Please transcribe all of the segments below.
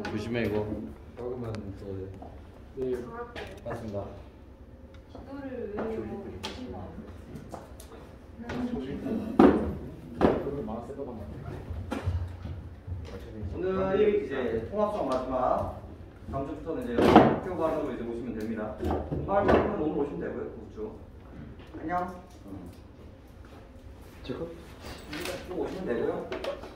조심해 이거. 적으면 저거 네. 맞습니다. 기도를 외우고 오늘이 이제 통합수업 마지막 다음 주부터는 이제 학교 과정으로 이제 오시면 됩니다. 공부하면 오늘 오시면 되고요. 국주 안녕. 지금? 좀 오시면 되고요.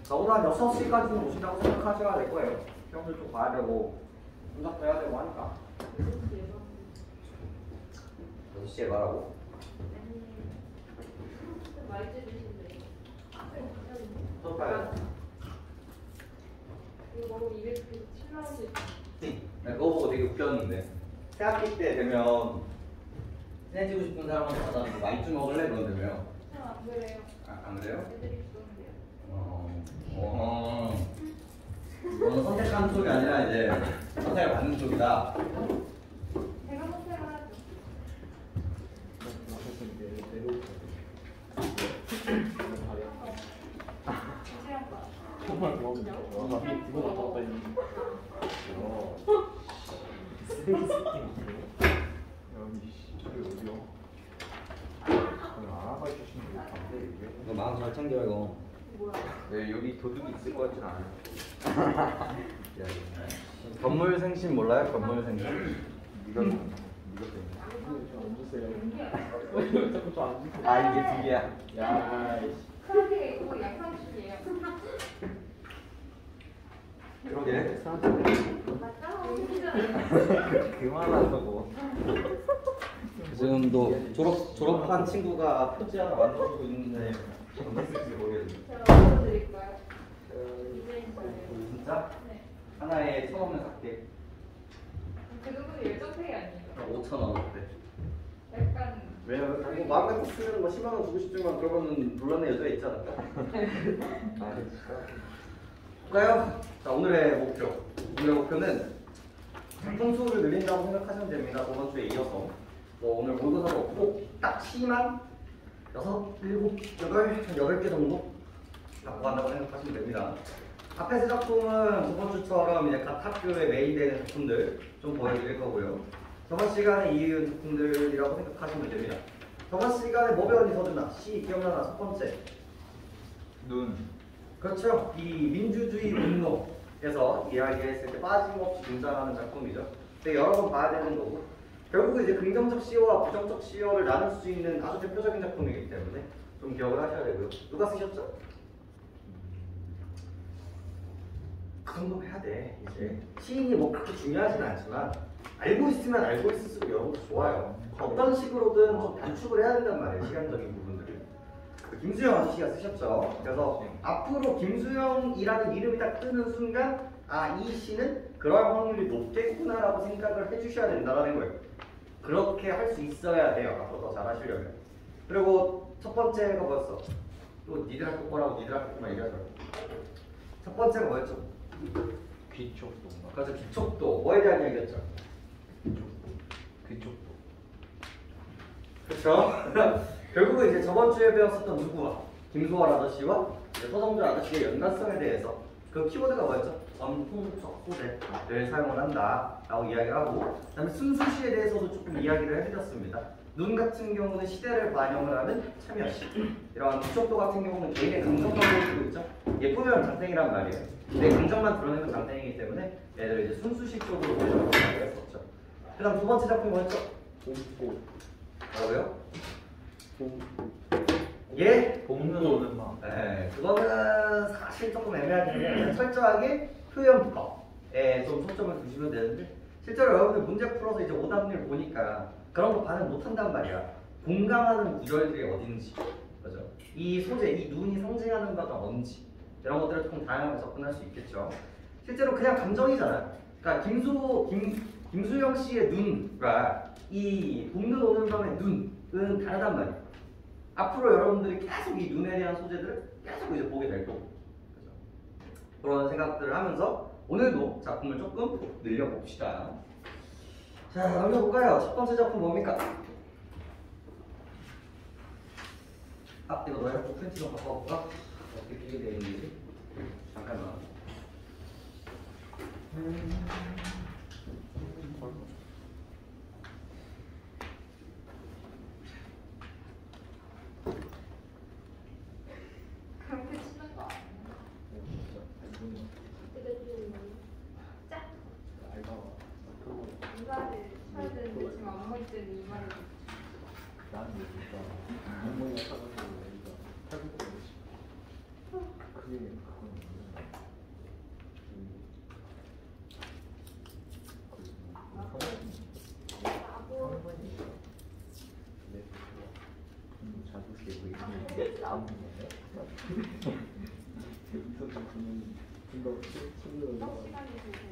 적어도 한 6시까지는 오신다고 생각하셔야 될 거예요. 시험들 좀 봐야 되고 분석도 해야 되고 하니까 6시에 가라고? 많이 째주신데 어떨까요? 이거 먹으면 207라운드 네, 그거 보고 되게 웃겼는데 새학기 때 되면 친해지고 싶은 사람한테 받아서 많이 좀 먹을래? 그런다며요. 안 그래요. 안 그래요? 애들이 좋은데요. 너는 선택하는 쪽이 아니라 이제 선택을 받는 쪽이다. 제가 선택을 하죠. 정말 고맙네요. 이거 갔다 왔다 했는데. 쓰레기 새끼인데. 여기 저기 어디요? 알아봐 주시면 돼요. 너 마음 잘 챙겨 이거. 뭐야? 네, 여기 도둑이 있을 것 같진 않아요. 건물생신 몰라요? 건물생신. 이거 때문에. 안 주세요. 자꾸 저안 주세요. 아 이게 두 개야. 야, 크게 이거 양상추예요. 그러게. 맞죠? 그만하자고. 지금도 졸업한 친구가 표지 하나 만들어주고 있는데 어떻게 쓸지 모르겠네. 제가 만들어드릴까요? 디자인 거예요. 진짜? 네. 하나에 1,000원을 샀게. 그 정도는 열정페이 아니에요? 5,000원 어때? 약간 왜요? 뭐 마음 같고 쓰면 뭐 10만 원 주고 싶지만 그러면은 논란의 여지가 있지 않을까? 아, 볼까요? 자 오늘의 목표. 오늘의 목표는 상승수를 늘린다고 생각하시면 됩니다. 저번 주에 이어서 뭐 오늘 모의고사도 없고 딱 C만 6, 7, 8개 정도 갖고 간다고 생각하시면 됩니다. 앞에 세 작품은 저번 주처럼 이제 각 학교에 메인되는 작품들 좀 보여드릴 거고요. 저번 시간에 이은 작품들이라고 생각하시면 됩니다. 저번 시간에 뭐 배웠니 서준아? C 기억나나? 첫 번째. 눈. 그렇죠. 이 민주주의 운동에서 이야기했을 때 빠짐없이 등장하는 작품이죠. 근데 여러 번 봐야 되는 거고 결국 이제 긍정적 시어와 부정적 시어를 나눌 수 있는 아주 대표적인 작품이기 때문에 좀 기억을 하셔야 되고요. 누가 쓰셨죠? 그 정도 해야 돼. 이제 시인이 뭐 그렇게 중요하진 않지만 알고 있으면 알고 있을수록 여러분도 좋아요. 어떤 식으로든 좀 단축을 해야 된단 말이에요. 시간적인 부분들을. 김수영 아저씨가 쓰셨죠. 그래서 앞으로 김수영이라는 이름이 딱 뜨는 순간 아, 이 시는 그럴 확률이 높겠구나라고 생각을 해주셔야 된다는 거예요. 그렇게 할 수 있어야 돼요. 앞으로 더 잘하시려면. 그리고 첫 번째가 뭐였어? 또 니들 할 거라고 니들 할 거만 얘기하자. 첫 번째가 뭐였죠? 귀촉도인가? 그래서 기촉도 뭐에 대한 이야기였죠? 귀촉도. 그렇죠? 결국은 이제 저번 주에 배웠었던 누구와 김소월 아저씨와 서정주 아저씨의 연관성에 대해서 그 키워드가 뭐였죠? 전통적 소재를 사용을 한다라고 이야기를 하고 그다음에 순수시에 대해서도 조금 이야기를 해드렸습니다. 눈 같은 경우는 시대를 반영을 하는 참여시 이런 기촉도 같은 경우는 개인의 감정만 보여주고 있죠. 예쁘면 장땡이란 말이에요. 내 감정만 드러내면 장땡이기 때문에 얘를 이제 순수시 쪽으로 보여주는 이야기를 했었죠. 그 다음 두 번째 작품이 뭐였죠? 봄꽃. 뭐라고요? 봄. 예? 봄눈 오는 밤. 네, 그거는 사실 조금 애매한데 철저하게 표현법에 좀 초점을 두시면 되는데 실제로 여러분들 문제 풀어서 이제 오답률 보니까 그런 거 반응 못한단 말이야. 공감하는 구절들이 어딘지, 그죠? 이 소재, 이 눈이 상징하는 바가 뭔지 이런 것들을 조금 다양하게 접근할 수 있겠죠. 실제로 그냥 감정이잖아요. 그러니까 김수영 씨의 눈과 이 봄눈 오는 밤의 눈은 다르단 말이에요. 앞으로 여러분들이 계속 이 눈에 대한 소재들을 계속 이제 보게 될 거고, 그죠? 그런 생각들을 하면서 오늘도 작품을 조금 늘려봅시다. 자, 넘겨볼까요? 첫 번째 작품 뭡니까? 아, 이거 너의 프린트 좀 바꿔볼까? 어떻게 되어 있는지 잠깐만. 그렇게 치는 거 아니야? 짝! 이마를 쳐야 되는데 지금 앞머리 때문에 이마를 나는 진짜 어머니가 사가지고 애가 탈북을 했어. 그게 그건 석 시간이 되세요.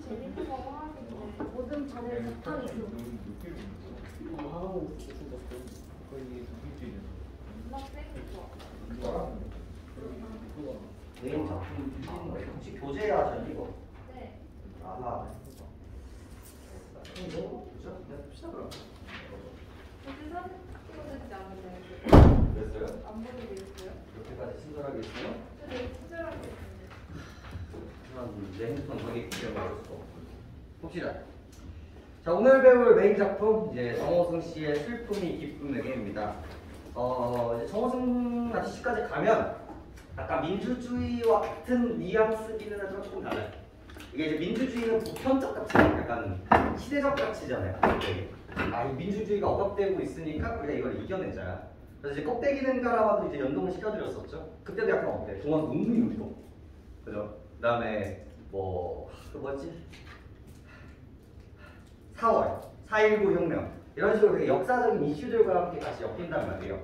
재밌는 거 하는데 모든 반에 적당히 있어. 음악 세게 좋아. 메인 작품 주시는 거예요? 혹시 교재하셨니 이거? 네. 아하. 뭐 그죠? 그냥 봅시다 그럼. 고지선 찍어주지 않았나요? 그랬어요? 안 보내고 있어요? 그렇게까지 친절하게 있어요? 저 되게 친절하게 했는데. 하지만 내 핸드폰 거기 기억나고 있어. 봅시다. 자, 오늘 배울 메인 작품 이제 정호승 씨의 슬픔이 기쁨에게입니다. 이제 정호승 아저씨까지 가면 약간 민주주의와 같은 뉘앙스기는 하지만 조금 달라요. 이게 이제 민주주의는 보편적 가치잖아요. 약간 시대적 가치잖아요. 이 민주주의가 억압되고 있으니까 우리가 이걸 이겨내자. 그래서 이제 껍데기는 가라와도 이제 연동을 시켜드렸었죠. 그때도 약간 어때? 동안 너무 이루고, 그죠? 그다음에 그 뭐지? 4월 4.19 혁명 이런 식으로 되게 역사적인 이슈들과 함께 같이 엮인단 말이에요.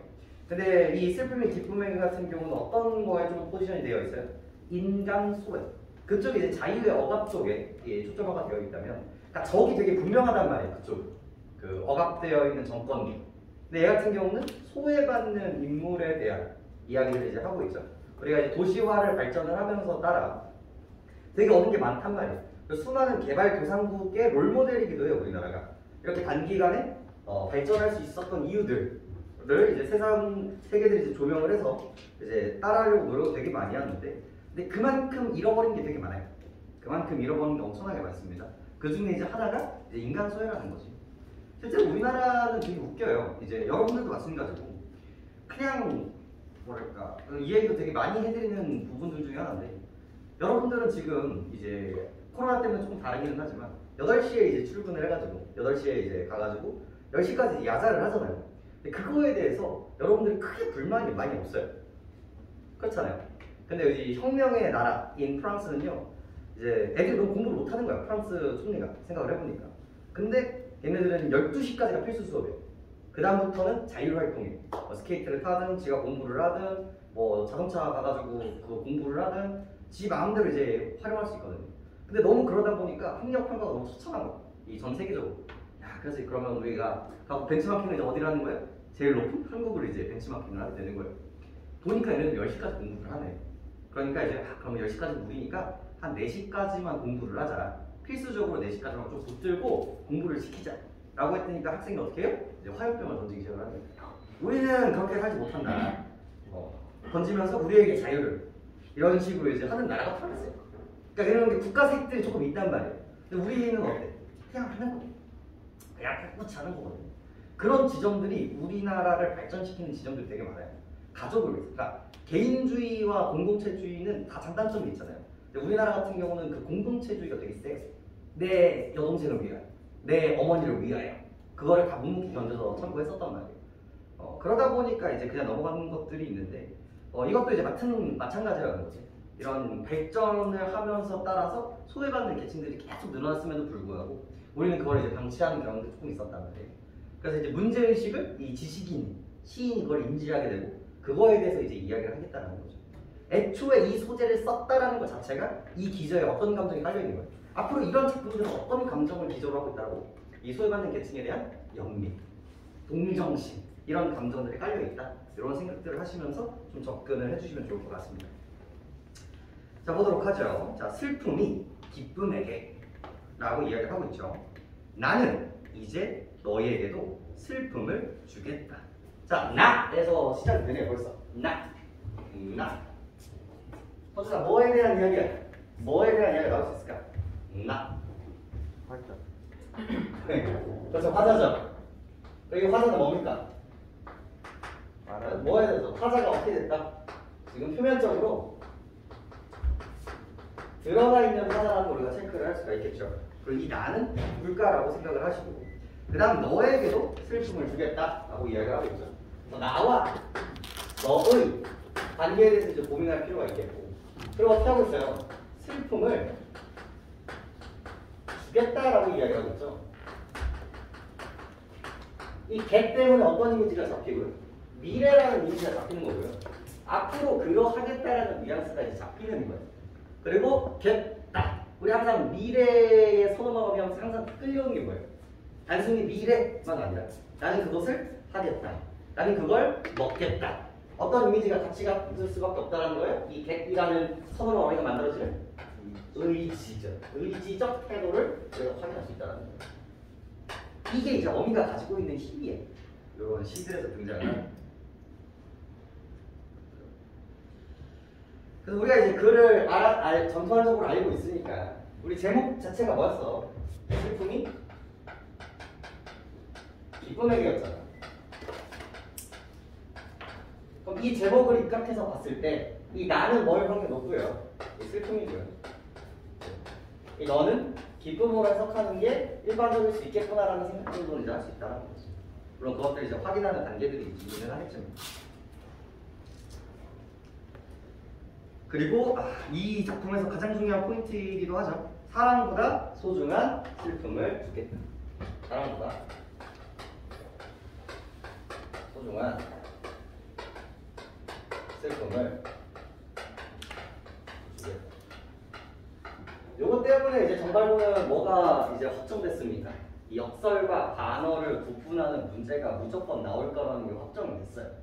근데 이 슬픔의 기쁨의 같은 경우는 어떤 거에 좀 포지션이 되어 있어요? 인간 소외. 그쪽이 이제 자유의 억압 쪽에 초점화가 되어 있다면, 그러니까 적이 되게 분명하단 말이에요. 그쪽 그 억압되어 있는 정권이. 근데 얘 같은 경우는 소외받는 인물에 대한 이야기를 이제 하고 있죠. 우리가 이제 도시화를 발전을 하면서 따라 되게 얻은 게 많단 말이에요. 수많은 개발도상국의 롤모델이기도 해요, 우리나라가. 이렇게 단기간에 발전할 수 있었던 이유들을 이제 세계들이 이제 조명을 해서 이제 따라하려고 노력을 되게 많이 하는데, 근데 그만큼 잃어버린 게 되게 많아요. 그만큼 잃어버린 게 엄청나게 많습니다. 그 중에 이제 하나가 이제 인간 소외라는 거지. 실제로 우리나라는 되게 웃겨요. 이제 여러분들도 마찬가지고, 그냥 뭐랄까 이 얘기도 되게 많이 해드리는 부분들 중에 하나인데, 여러분들은 지금 이제 코로나 때문에 조금 다르기는 하지만 8시에 이제 출근을 해가지고 8시에 이제 가가지고 10시까지 야자를 하잖아요. 근데 그거에 대해서 여러분들이 크게 불만이 많이 없어요. 그렇잖아요. 근데 여기 혁명의 나라인 프랑스는요, 이제 애들이 너무 공부를 못하는 거야. 프랑스 총리가 생각을 해보니까. 근데 얘네들은 12시까지가 필수 수업이에요. 그 다음부터는 자율활동이에요. 스케이트를 타든 지가 공부를 하든 자동차 가가지고 그 공부를 하든 지 마음대로 이제 활용할 수 있거든요. 근데 너무 그러다 보니까 학력 평가가 너무 처참한 거야. 이 전 세계적으로. 그래서 그러면 우리가 벤치마킹을 이제 어디를 하는 거예요? 제일 높은 한국을 이제 벤치마킹을 하게 되는 거예요. 보니까 얘네들 10시까지 공부를 하네. 그러니까 이제 그러면 10시까지 무리니까 한 4시까지만 공부를 하자. 필수적으로 4시까지만 좀 붙들고 공부를 시키자. 라고 했더니까 학생이 어떻게 해요? 이제 화염병을 던지기 시작을 하는 거예요. 우리는 그렇게 살지 못한다. 던지면서 우리에게 자유를 이런 식으로 이제 하는 나라가 프랑스예요. 그러니까 이런 게 국가 색들이 조금 있단 말이에요. 근데 우리는 어때? 그냥 하는 거예요. 그냥 꿋꿋이 하는 거거든요. 그런 지점들이 우리나라를 발전시키는 지점들이 되게 많아요. 가족을 위해서. 그러니까 개인주의와 공동체주의는 다 장단점이 있잖아요. 근데 우리나라 같은 경우는 그 공동체주의가 되게 세요. 내 여동생을 위하여, 내 어머니를 위하여 그거를 다 묵묵히 견뎌서 청구했었단 말이에요. 그러다 보니까 이제 그냥 넘어가는 것들이 있는데, 이것도 이제 마찬가지라는 거지. 이런 발전을 하면서 따라서 소외받는 계층들이 계속 늘어났음에도 불구하고 우리는 그걸 이제 방치하는 경우도 조금 있었단 말이에요. 그래서 이제 문제의식을 이 지식인, 시인이 그걸 인지하게 되고 그거에 대해서 이제 이야기를 하겠다는 거죠. 애초에 이 소재를 썼다라는 것 자체가 이 기저에 어떤 감정이 깔려있는 거예요. 앞으로 이런 작품들은 어떤 감정을 기저로 하고 있다고? 이 소외받는 계층에 대한 연민, 동정심 이런 감정들이 깔려있다. 이런 생각들을 하시면서 좀 접근을 해주시면 좋을 것 같습니다. 자, 보도록 하죠. 자, 슬픔이 기쁨에게 라고 이야기를 하고 있죠. 나는 이제 너희에게도 슬픔을 주겠다. 자, 나에서 시작이 되네 벌써. 나. 어쩌다 뭐에 대한 이야기야? 뭐에 대한 이야기가 나올 수 있을까? 나. 활짝. 그래서 화자죠. 여기 화자는 뭡니까? 뭐에 대해서 화자가 어떻게 됐다? 지금 표면적으로 들어가 있는 화자라는 걸 우리가 체크를 할 수가 있겠죠. 그리고 이 나는 누굴까라고 생각을 하시고, 그 다음 너에게도 슬픔을 주겠다라고 이야기를 하고 있죠. 나와 너의 관계에 대해서 이제 고민할 필요가 있겠고, 그리고 어떻게 하고 있어요? 슬픔을 주겠다라고 이야기를 하고 있죠. 이 get 때문에 어떤 이미지가 잡히고요? 미래라는 이미지가 잡히는 거고요. 앞으로 그러하겠다라는 뉘앙스가 이제 잡히는 거예요. 그리고 get,다. 우리 항상 미래의 선언어감이 항상 끌려오는 게 뭐예요? 단순히 미래만 아니라 나는 그것을 하겠다. 나는 그걸 먹겠다. 어떤 이미지가 같이 갖을 수밖에 없다는 거예요? 이 get이라는 선언어감이 만들어지는 의지죠. 의지적 태도를 우리가 확인할 수 있다는 거예요. 이게 이제 어미가 가지고 있는 힘이에요. 이런 시들에서 등장하는. 그래서 우리가 이제 글을 전통적으로 알고 있으니까 우리 제목 자체가 뭐였어? 슬픔이 기쁨에게였잖아. 그럼 이 제목을 입각해서 봤을 때 이 나는 뭐의 확률이 높고요? 이 슬픔이고요. 이 너는 기쁨으로 해석하는 게 일반적일 수 있겠구나라는 생각 정도는 이제 할 수 있다는 거죠. 물론 그것들 이제 확인하는 단계들이 있기는 하겠지만. 그리고 이 작품에서 가장 중요한 포인트이기도 하죠. 사랑보다 소중한 슬픔을 주겠다. 사랑보다 소중한 슬픔을 주겠다. 요거 때문에 이제 정발고는 뭐가 이제 확정됐습니까? 이 역설과 반어를 구분하는 문제가 무조건 나올 거라는 게 확정이 됐어요.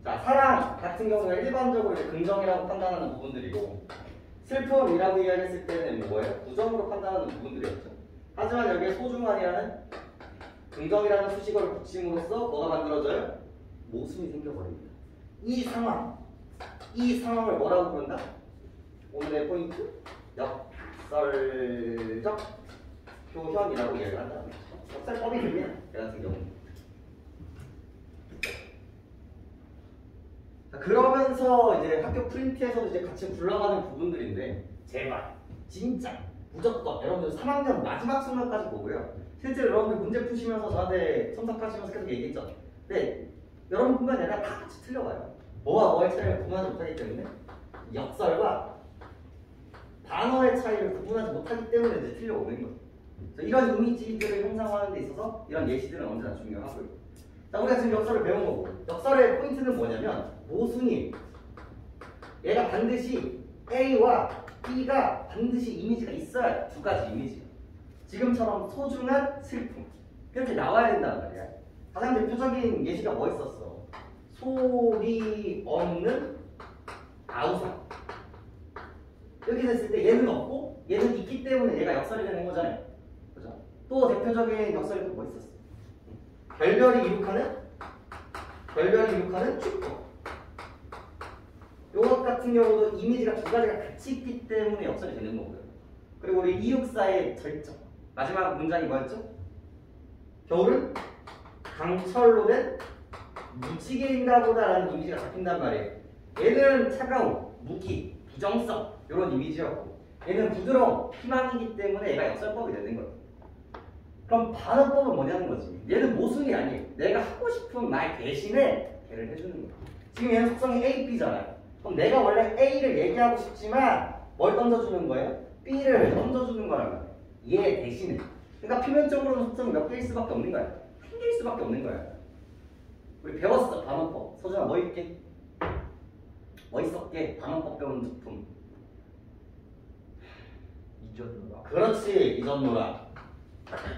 자, 사랑 같은 경우에 일반적으로 이제 긍정이라고 판단하는 부분들이고, 슬픔이라고 이야기했을 때는 뭐예요? 부정으로 판단하는 부분들이었죠. 하지만 여기에 소중한이라는 긍정이라는 수식어를 붙임으로써 뭐가 만들어져요? 모순이 생겨버립니다. 이 상황을 뭐라고 부른다? 오늘의 포인트? 역설적 표현이라고 이야기를 한다는 거죠. 역설법이 됩니다. 이 같은 경우는. 자, 그러면서 이제 학교 프린트에서도 이제 같이 굴러가는 부분들인데, 제발 진짜 무조건 여러분들 3학년 마지막 수능까지 보고요. 실제로 여러분들 문제 푸시면서 저한테 첨삭하시면서 계속 얘기했죠. 근데 여러분뿐만 아니라 다 같이 틀려가요. 뭐와 뭐의 차이를 구분하지 못하기 때문에, 역설과 단어의 차이를 구분하지 못하기 때문에 이제 틀려오는 거죠. 이런 이미지들을 형성하는 데 있어서 이런 예시들은 언제나 중요하고요. 자, 우리가 지금 역설을 배운 거고, 역설의 포인트는 뭐냐면 모순이 얘가 반드시 A와 B가 반드시 이미지가 있어야 두 가지 이미지. 지금처럼 소중한 슬픔 이렇게 나와야 된다는 말이야. 가장 대표적인 예시가 뭐 있었어? 소리 없는 아우성. 이렇게 됐을 때 얘는 없고 얘는 있기 때문에 얘가 역설이 되는 거잖아요. 그죠? 또 대표적인 역설이 또 뭐 있었어? 별별이 이룩하는 축복. 요것 같은 경우도 이미지가 두 가지가 같이 있기 때문에 역설이 되는 거고요. 그리고 우리 이육사의 절정. 마지막 문장이 뭐였죠? 겨울은 강철로 된 무지개인가 보다라는 이미지가 잡힌단 말이에요. 얘는 차가움, 무기, 부정성 이런 이미지였고, 얘는 부드러움, 희망이기 때문에 얘가 역설법이 되는 거예요. 그럼 반어법은 뭐냐는 거지. 얘는 모순이 아니에요. 내가 하고 싶은 말 대신에 걔를 해주는 거예요. 지금 얘는 속성이 A, B잖아요. 그럼 내가 원래 A를 얘기하고 싶지만 뭘 던져주는 거예요? B를 던져주는 거란 말이에요. 얘 대신에. 그러니까 표면적으로는 속성이 몇 개일 수밖에 없는 거야. 한 개일 수밖에 없는 거야. 우리 배웠어, 반어법. 소준아, 뭐 있게? 뭐 있었게? 반어법 배우는 작품. 잊었노라. 그렇지, 잊었노라.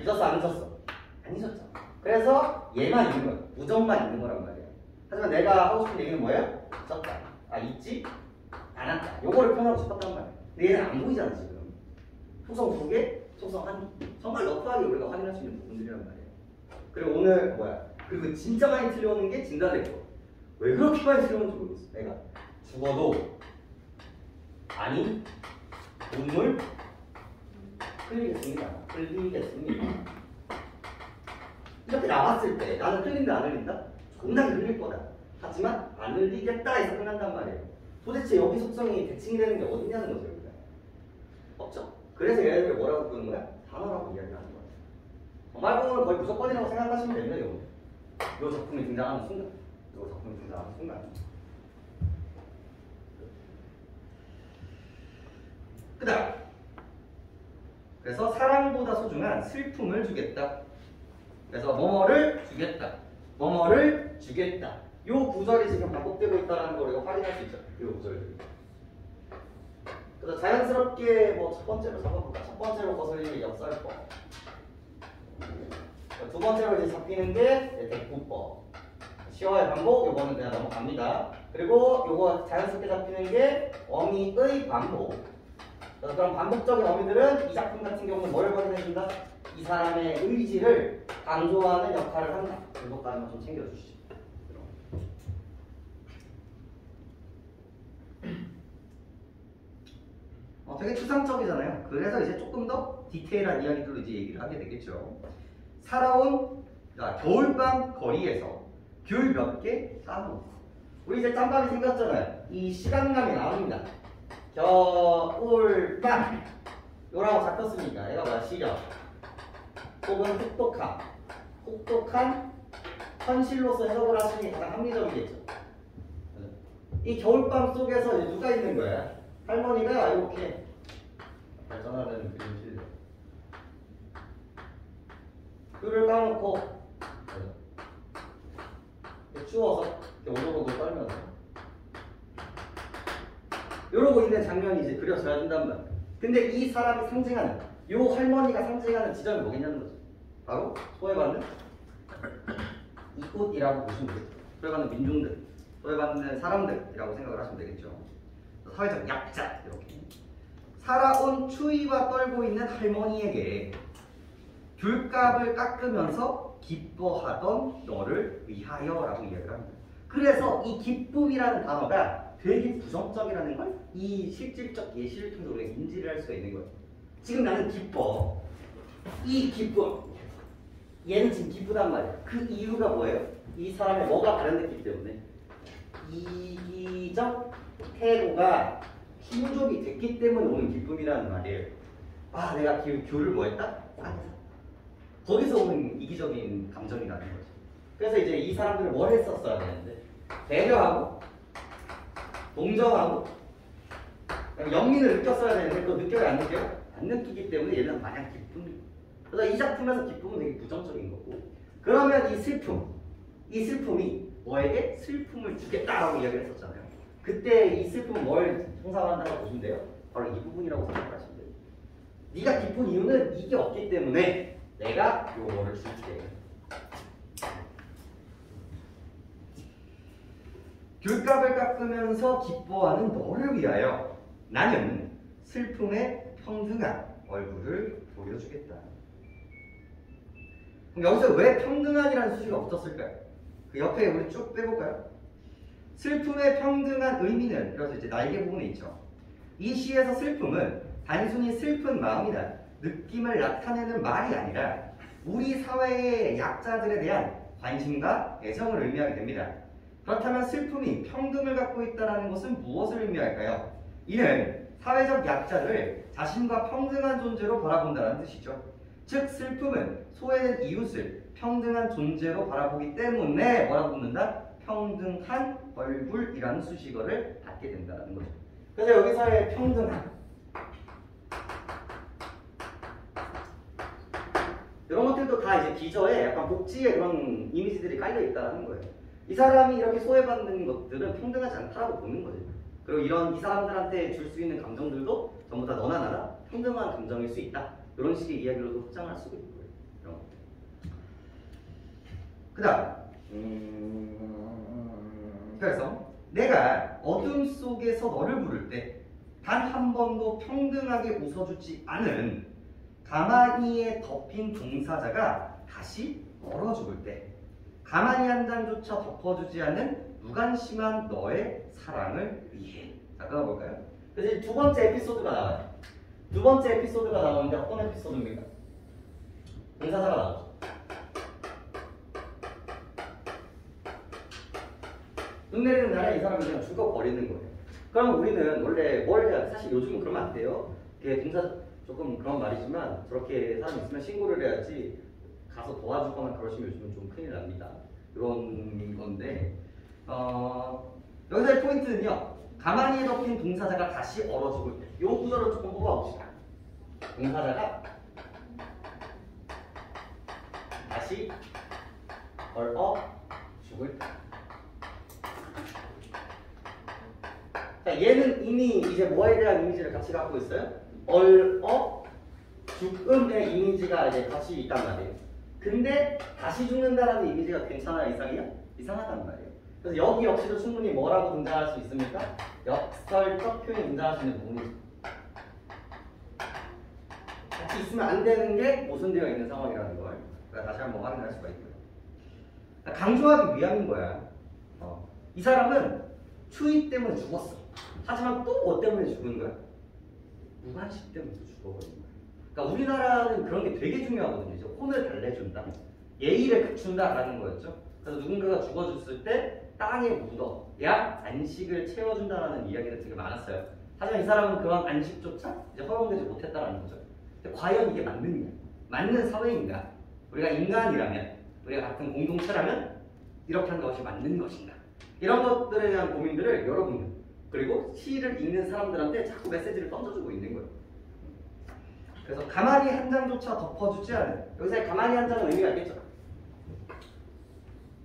잊었어, 안 잊었어? 안 잊었죠. 그래서 얘만 있는 거야. 무정만 있는 거란 말이야. 하지만 내가 하고 싶은 얘기는 뭐예요? 잊었다. 아, 잊지 않았다. 요거를 표현하고 싶었단 말이야. 근데 얘는 안 보이잖아, 지금. 속성 2개, 속성 1개. 정말 러프하게 우리가 확인할 수 있는 부분들이란 말이야. 그리고 오늘 그리고 진짜 많이 틀려오는 게 진달래거. 왜 그렇게 많이 틀려오는지 모르겠어. 내가 죽어도 아니 눈물 흘리겠습니다. 흘리겠습니다. 이렇게 나왔을 때 나는 흘린다 안 흘린다? 존나게 흘릴 거다. 하지만 안 흘리겠다 해서 끝난단 말이에요. 도대체 여기 속성이 대칭되는 게 어디냐는 거죠. 여기가. 없죠? 그래서 얘네들 뭐라고 부르는 거야? 단어라고 이야기하는 거야. 말고는 거의 무조건이라고 생각하시면 됩니다. 이 작품이 등장하는 순간, 이 작품이 등장하는 순간. 그 다음, 그래서 사랑보다 소중한 슬픔을 주겠다. 그래서 뭐뭐를 주겠다. 뭐뭐를 주겠다. 요 구절이 지금 반복되고 있다는 걸 우리가 확인할 수 있죠. 요 구절이. 그래서 자연스럽게 뭐 첫 번째로 잡아볼까? 첫 번째로 거슬리는 역설법. 두 번째로 이제 잡히는 게 대구법. 시와의 반복, 요거는 그냥 넘어갑니다. 그리고 요거 자연스럽게 잡히는 게 어미의 반복. 그럼 반복적인 어미들은 이 작품 같은 경우는 뭘 확인해준다? 이 사람의 의지를 강조하는 역할을 한다. 이것까지만 좀 챙겨주시죠. 되게 추상적이잖아요. 그래서 이제 조금 더 디테일한 이야기들로 이제 얘기를 하게 되겠죠. 살아온 겨울밤 거리에서 귤 몇 개 따놓고. 우리 이제 짬밥이 생겼잖아요. 이 시간감이 나옵니다. 겨울밤 요라고 잡혔으니까 얘가 뭐야? 시력 혹은 혹독한 현실로서 해석을 하시는 게 가장 합리적이겠죠. 이 겨울밤 속에서 이제 누가 있는 거야? 할머니가 이렇게 발전하는 그림실 귤을 까놓고 추워서 이렇게 오도독을 떨면서 이러고 있는 장면이 이제 그려져야 된단 말이야. 근데 이 사람이 상징하는, 요 할머니가 상징하는 지점이 뭐겠냐는 거죠. 바로 소외받는 이웃이라고 보시면 되겠죠. 소외받는 민중들, 소외받는 사람들이라고 생각을 하시면 되겠죠. 사회적 약자, 이렇게. 살아온 추위와 떨고 있는 할머니에게 귤값을 깎으면서 기뻐하던 너를 위하여라고 이야기를 합니다. 그래서 이 기쁨이라는 단어가 되게 부정적이라는 걸 이 실질적 예시를 통해서 우리가 인지를 할 수가 있는 거예요. 지금 나는 기뻐. 이 기쁨. 얘는 지금 기쁘단 말이야. 그 이유가 뭐예요? 이 사람의 뭐가 발현됐기 때문에 이기적 태도가 충족이 됐기 때문에 오는 기쁨이라는 말이에요. 아, 내가 귤을 뭐 했다? 거기서 오는 이기적인 감정이라는 거죠. 그래서 이제 이 사람들을 뭘 했었어야 되는데 배려하고 동정하고 영민을 느꼈어야 되는데 그거 느껴요 안 느껴요? 안 느끼기 때문에 얘는 마냥 기쁨이. 그래서 이 작품에서 기쁨은 되게 부정적인 거고, 그러면 이 슬픔이 뭐에게 슬픔을 주겠다라고 이야기를 했었잖아요. 그때 이 슬픔은 뭘 형상한다고 보시면 돼요? 바로 이 부분이라고 생각하시면 돼요. 네가 기쁜 이유는 이게 없기 때문에 내가 요거를 줄게. 귤값을 깎으면서 기뻐하는 너를 위하여 나는 슬픔에 평등한 얼굴을 보여주겠다. 그럼 여기서 왜 평등한이라는 수식이 붙었을까요? 그 옆에 우리 쭉 빼볼까요? 슬픔의 평등한 의미는, 그래서 이제 날개 부분에 있죠. 이 시에서 슬픔은 단순히 슬픈 마음이나 느낌을 나타내는 말이 아니라 우리 사회의 약자들에 대한 관심과 애정을 의미하게 됩니다. 그렇다면 슬픔이 평등을 갖고 있다는 것은 무엇을 의미할까요? 이는 사회적 약자를 자신과 평등한 존재로 바라본다는 뜻이죠. 즉 슬픔은 소외된 이웃을 평등한 존재로 바라보기 때문에 뭐라고 묻는다? 평등한 얼굴이라는 수식어를 갖게 된다는 거죠. 그래서 여기서의 평등한, 이런 것들도 다 이제 기저에 약간 복지의 그런 이미지들이 깔려 있다는 거예요. 이 사람이 이렇게 소외받는 것들은 평등하지 않다고 보는 거죠. 그리고 이 사람들한테 줄 수 있는 감정들도 전부 다 너나 나나 평등한 감정일 수 있다. 이런 식의 이야기로도 확장할 수가 있는 거예요. 이런 거. 그 다음, 그래서 내가 어둠 속에서 너를 부를 때 단 한 번도 평등하게 웃어주지 않은 가만히에 덮인 종사자가 다시 얼어 죽을 때 가만히 한 장조차 덮어주지 않는 무관심한 너의 사랑을 위해. 자, 끊어볼까요? 그래서 두 번째 에피소드가 나와요. 두 번째 에피소드가 나오는데 어떤 에피소드입니까? 동사자가 나오죠. 눈 내리는 날에 이 사람이 그냥 죽어버리는 거예요. 그럼 우리는 원래 뭘 해야 돼? 사실 요즘은 그러면 안 돼요. 그게 동사 조금 그런 말이지만 저렇게 사람 있으면 신고를 해야지 가서 도와주거나 그러시면 요즘은 좀 큰일 납니다. 이런 건데 여기서의 포인트는요. 가만히 덮인 동사자가 다시 얼어 죽을 때. 이 구절을 조금 뽑아봅시다. 동사자가 다시 얼어 죽을 때. 자, 얘는 이미 이제 뭐에 대한 이미지를 같이 갖고 있어요? 얼어 죽음의 이미지가 이제 같이 있단 말이에요. 근데 다시 죽는다라는 이미지가 괜찮아요? 이상해요? 이상하단 말이에요. 그래서 여기 역시도 충분히 뭐라고 등장할 수 있습니까? 역설적 표현이 등장할 수 있는 부분이죠. 같이 있으면 안 되는 게 모순되어 있는 상황이라는 걸 다시 한번 확인할 수가 있고요. 강조하기 위함인 거야. 이 사람은 추위 때문에 죽었어. 하지만 또 뭐 때문에 죽은 거야? 무관심 때문에 또 죽어버린 거야. 그러니까 우리나라는 그런 게 되게 중요하거든요. 이제 혼을 달래준다, 예의를 갖춘다라는 거였죠. 그래서 누군가가 죽어줬을 때 땅에 묻어야 안식을 채워준다라는 이야기가 되게 많았어요. 하지만 이 사람은 그런 안식조차 이제 허용되지 못했다라는 거죠. 근데 과연 이게 맞느냐? 맞는 사회인가? 우리가 인간이라면, 우리가 같은 공동체라면 이렇게 하는 것이 맞는 것인가? 이런 것들에 대한 고민들을 여러분들 그리고 시를 읽는 사람들한테 자꾸 메시지를 던져주고 있는 거예요. 그래서 가만히 한 장조차 덮어주지 않은, 여기서 가만히 한 장은 의미가 있겠죠?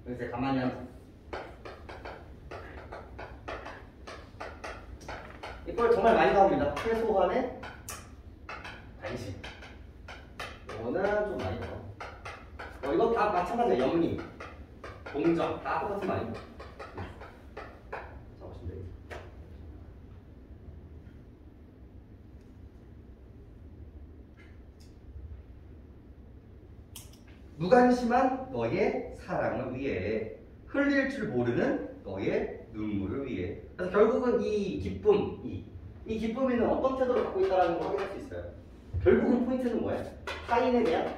여기서 가만히 한 장. 이걸 정말 많이 나옵니다. 최소한의 관심. 이거는 좀 많이 나와. 이거 다 마찬가지예요. 영리, 공정, 다 똑같은 말입니다. 적으시면 되겠습니다. 무관심한 너의 사랑을 위해, 흘릴 줄 모르는 너의 눈물을 위해. 그래서 결국은 이 기쁨, 이 기쁨에는 어떤 태도를 갖고 있다는 걸 확인할 수 있어요. 결국은 포인트는 뭐야? 타인에 대한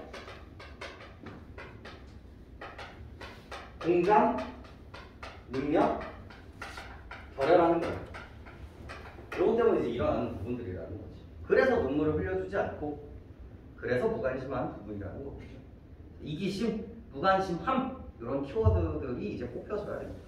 공감, 능력, 결혈하는 거예요. 이것 때문에 이제 일어나는 부분들이라는 거지. 그래서 눈물을 흘려주지 않고, 그래서 무관심한 부분이라는 거죠. 이기심, 무관심함, 이런 키워드들이 이제 꼽혀져야 됩니다.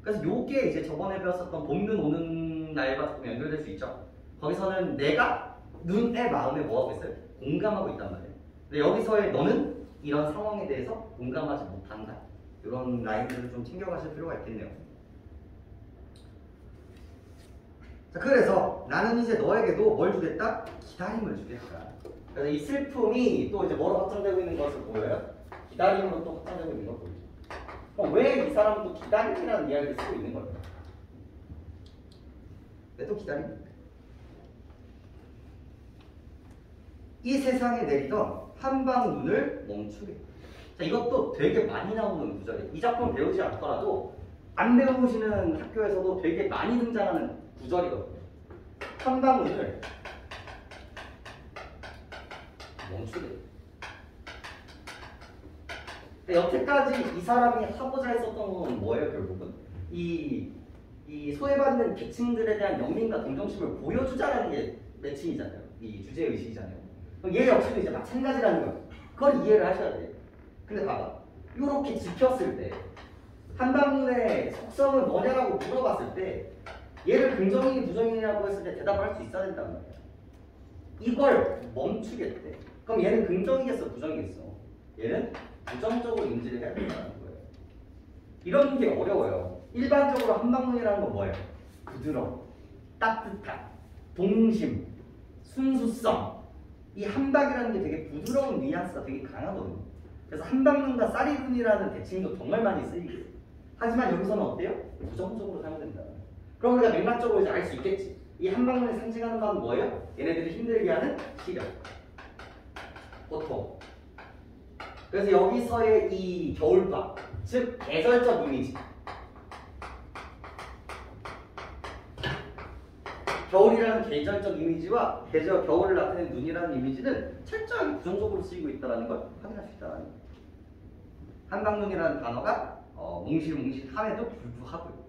그래서 요게 이제 저번에 배웠었던 봄눈 오는 날과 조금 연결될 수 있죠. 거기서는 내가 눈의 마음에 뭐하고 있어요? 공감하고 있단 말이에요. 근데 여기서의 너는 이런 상황에 대해서 공감하지 못한다. 이런 라인들을 좀 챙겨가실 필요가 있겠네요. 자, 그래서 나는 이제 너에게도 뭘 주겠다? 기다림을 주겠다. 그래서 이 슬픔이 또 이제 뭐로 확장되고 있는 것을 보여요? 기다림으로 또 확장되고 있는 걸 보이죠. 그럼 왜 이 사람은 또 기다림이라는 이야기를 쓰고 있는 걸까요? 왜 또 기다림? 이 세상에 내리던 한방 눈을 멈추게. 자, 이것도 되게 많이 나오는 구절이에요. 이 작품 배우지 않더라도 안 배우시는 학교에서도 되게 많이 등장하는 구절이거든요. 한방 눈을 멈추게. 여태까지 이 사람이 하고자 했었던 건 뭐예요? 결국은 이 소외받는 계층들에 대한 연민과 동정심을 보여주자라는 게 매칭이잖아요. 이 주제의식이잖아요. 그럼 얘 역시도 이제 마찬가지라는 거예요. 그걸 이해를 하셔야 돼요. 근데 봐봐, 이렇게 지켰을 때 한방눈의 속성은 뭐냐라고 물어봤을 때 얘를 긍정이니 부정이냐고 했을 때 대답을 할 수 있어야 된단 말이야. 이걸 멈추겠대. 그럼 얘는 긍정이겠어, 부정이겠어? 얘는 부정적으로 인지를 해야 된다는 거예요. 이런 게 어려워요. 일반적으로 한방눈이라는 건 뭐예요? 부드러움, 따뜻함, 동심, 순수성. 이 한방이라는 게 되게 부드러운 뉘앙스가 되게 강하거든요. 그래서 한방눈과 쌀이눈이라는 대칭도 정말 많이 쓰이고, 하지만 여기서는 어때요? 부정적으로 사용된다. 그럼 우리가 맥락적으로 이제 알 수 있겠지. 이 한방눈이 상징하는 바는 뭐예요? 얘네들이 힘들게 하는 시력, 고통, 그래서 여기서의 이 겨울밤, 즉 계절적 이미지. 겨울이라는 계절적 이미지와 겨울을 나타내는 눈이라는 이미지는 철저하게 부정적으로 쓰이고 있다는 걸 확인할 수 있다는 거예요. 한방눈이라는 단어가 뭉실뭉실함에도 불구하고요.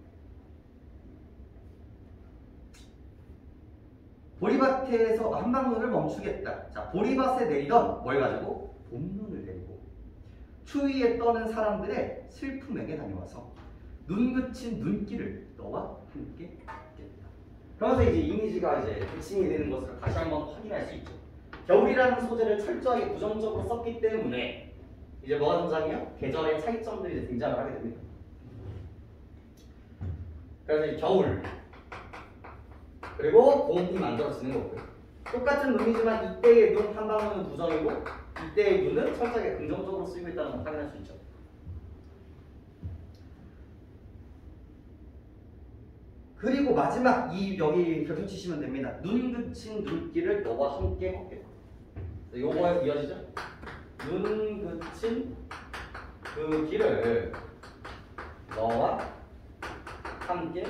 보리밭에서 한방눈을 멈추겠다. 자, 보리밭에 내리던 뭘 가지고? 봄눈을 내리고 추위에 떠는 사람들의 슬픔에게 다녀와서 눈 그친 눈길을 너와 함께 걷겠다. 그러면서 이제 이미지가 이제 대칭이 되는 것을 다시 한번 확인할 수 있죠. 겨울이라는 소재를 철저하게 부정적으로 썼기 때문에 이제 뭐가 등장해요? 계절의 차이점들이 이제 등장을 하게 됩니다. 그래서 이 겨울 그리고 봄이 만들어지는 거고요. 똑같은 눈이지만 이때의 눈 한 방울은 부정이고 이때의 눈은 철저하게 긍정적으로 쓰이고 있다는 걸 확인할 수 있죠. 그리고 마지막 여기 벽좀 치시면 됩니다. 눈 그친 눈길을 너와 함께 걷겠다. 요거에서 이어지죠? 눈 그친 그 길을 너와 함께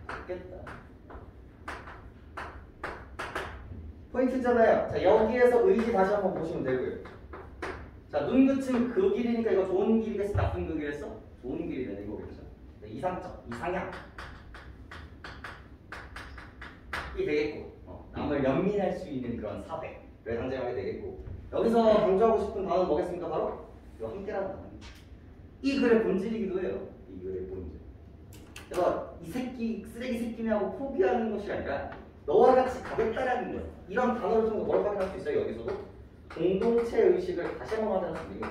걷겠다. 포인트잖아요. 자, 여기에서 의지 다시 한번 보시면 되고요. 자, 눈 그친 그 길이니까 이거 좋은 길이겠어? 나쁜 그 길이겠어? 좋은 길이 되는 거겠죠. 이상적, 이상향 이 되겠고 남을 연민할 수 있는 그런 사회를 상징하게 되겠고 여기서 강조하고 싶은 단어는 뭐겠습니까? 바로 이 함께라는 단어입니다. 이 글의 본질이기도 해요. 이 글의 본질. 그래서 이 새끼, 쓰레기 새끼네 하고 포기하는 것이 아니라 너와 같이 가겠다라는 거예요. 이런 단어를 통해서 뭘 확인할 수 있어요? 여기서도 공동체 의식을 다시 한번 확인할 수 있는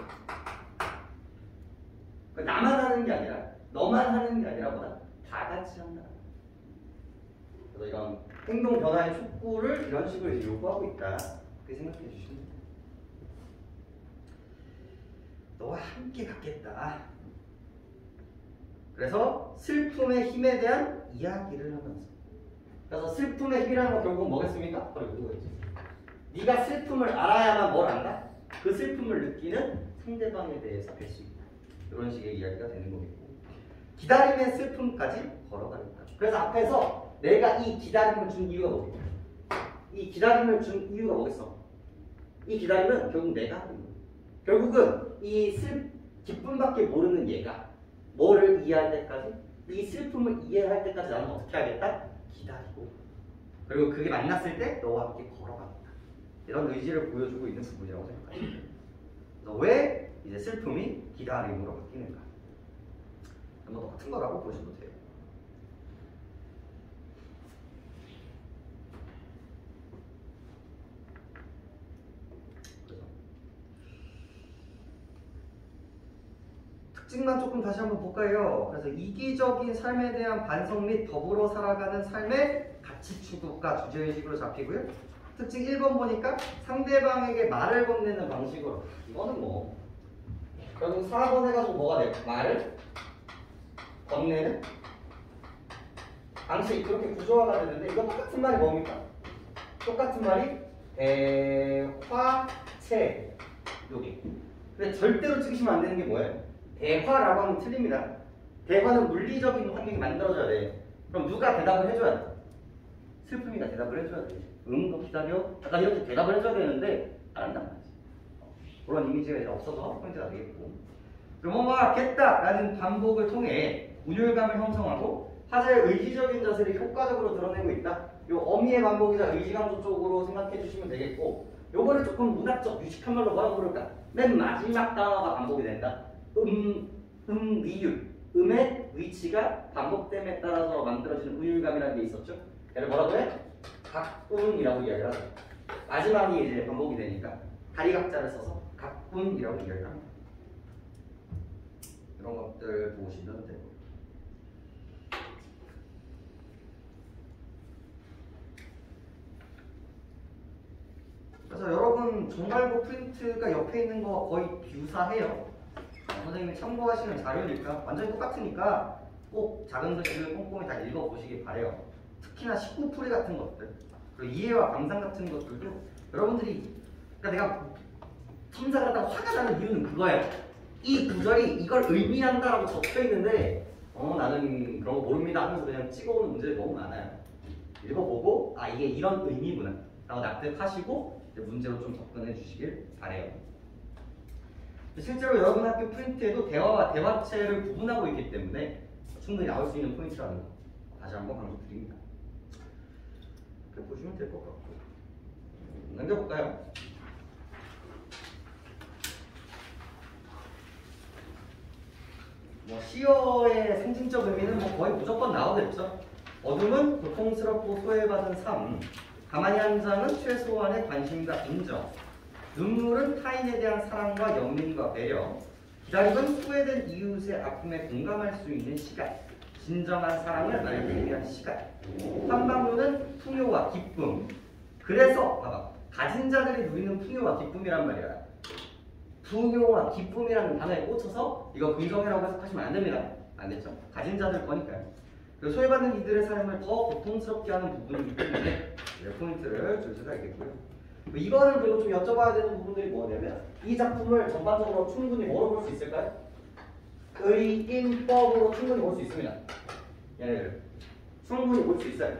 거예요. 나만 하는 게 아니라 너만 하는 게 아니라 뭐다? 다 같이 한다. 그래서 이런 행동 변화의 촉구를 이런 식으로 이제 요구하고 있다. 그렇게 생각해 주시면 됩니다. 너와 함께 갖겠다. 그래서 슬픔의 힘에 대한 이야기를 하면서 그래서 슬픔의 힘이라는 건 결국은 뭐겠습니까? 바로 이거겠죠. 네가 슬픔을 알아야만 뭘 안다? 그 슬픔을 느끼는 상대방에 대해서 알 수 있다. 이런 식의 이야기가 되는 거겠고 기다림의 슬픔까지 걸어가겠다. 그래서 앞에서 내가 이 기다림을 준 이유가 뭐겠어? 이 기다림을 준 이유가 뭐겠어? 이 기다림은 결국 내가 하는 거야. 결국은 이 기쁨밖에 모르는 얘가 뭐를 이해할 때까지 이 슬픔을 이해할 때까지 나는 어떻게 하겠다? 기다리고 그리고 그게 만났을 때 너와 함께 걸어가겠다. 이런 의지를 보여주고 있는 부분이라고 생각합니다. 그래서 왜 이제 슬픔이 기다림으로 바뀌는가? 뭐 똑같은 거라고 보셔도 돼요. 그래서 특징만 조금 다시 한번 볼까요? 그래서 이기적인 삶에 대한 반성 및 더불어 살아가는 삶의 가치 추구가 주제의식으로 잡히고요. 특징 1번 보니까 상대방에게 말을 건네는 방식으로 이거는 뭐 결국 4번 해가지고 뭐가 돼요? 말을 건네는 방식 그렇게 구조화가 되는데 이거 똑같은 말이 뭡니까? 똑같은 말이 대화체 여기 근데 절대로 찍으시면 안 되는 게 뭐예요? 대화라고 하면 틀립니다. 대화는 물리적인 환경이 만들어져야 돼. 그럼 누가 대답을 해줘야 돼? 슬픔이가 대답을 해줘야 돼. 너 기다려? 약간 이렇게 대답을 해줘야 되는데 안 한단 말이지. 그런 이미지가 없어서 포인트가 되겠고 그럼 뭐 하겠다라는 반복을 통해 운율감을 형성하고 타자의 의지적인 자세를 효과적으로 드러내고 있다. 요 어미의 반복이자 의지강조 쪽으로 생각해 주시면 되겠고 요거를 조금 문학적 유식한 말로 뭐라고 부를까? 맨 마지막 단어가 반복이 된다. 위율 음의 위치가 반복됨에 따라서 만들어지는 운율감이라는 게 있었죠. 얘를 뭐라고 해? 각운이라고 이야기를 하죠. 마지막이 이제 반복이 되니까 다리각자를 써서 각운이라고 이야기를 합니다. 이런 것들 보시면 되고 그래서 여러분 정말고 프린트가 옆에 있는 거 거의 유사해요. 선생님이 참고하시는 자료니까 완전히 똑같으니까 꼭 작은 글씨를 꼼꼼히 다 읽어보시기 바래요. 특히나 19풀이 같은 것들 그리고 이해와 감상 같은 것들도 여러분들이 그러니까 내가 탐사가 하다가 화가 나는 이유는 그거야. 이 구절이 이걸 의미한다라고 적혀 있는데 나는 그런 거 모릅니다 하면서 그냥 찍어오는 문제들이 너무 많아요. 읽어보고 아 이게 이런 의미구나 라고 납득하시고 이제 문제로 좀 접근해 주시길 바래요. 실제로 여러분 학교 프린트에도 대화와 대화체를 구분하고 있기 때문에 충분히 나올 수 있는 포인트라는 거 다시 한번 강조드립니다. 이렇게 보시면 될 것 같고 남겨볼까요? 뭐 시어의 상징적 의미는 뭐 거의 무조건 나오겠죠. 어둠은 고통스럽고 소외받은 삶, 가만히 앉아는 최소한의 관심과 인정, 눈물은 타인에 대한 사랑과 연민과 배려, 기다림은 후회된 이웃의 아픔에 공감할 수 있는 시간, 진정한 사랑을 알기 위한 시간, 한방로는 풍요와 기쁨. 그래서 봐봐, 가진 자들이 누리는 풍요와 기쁨이란 말이야. 풍요와 기쁨이라는 단어에 꽂혀서 이거 긍정이라고 해석하시면 안 됩니다. 안 됐죠? 가진 자들 거니까요. 그리고 소외받는 이들의 삶을 더 고통스럽게 하는 부분이기 때문에 포인트를 줄 수가 있겠고요. 이거는 그리고 좀 여쭤봐야 되는 부분들이 뭐냐면 이 작품을 전반적으로 충분히 뭐로 볼 수 있을까요? 의인법으로 충분히 볼 수 있습니다. 얘네들 충분히 볼 수 있어요.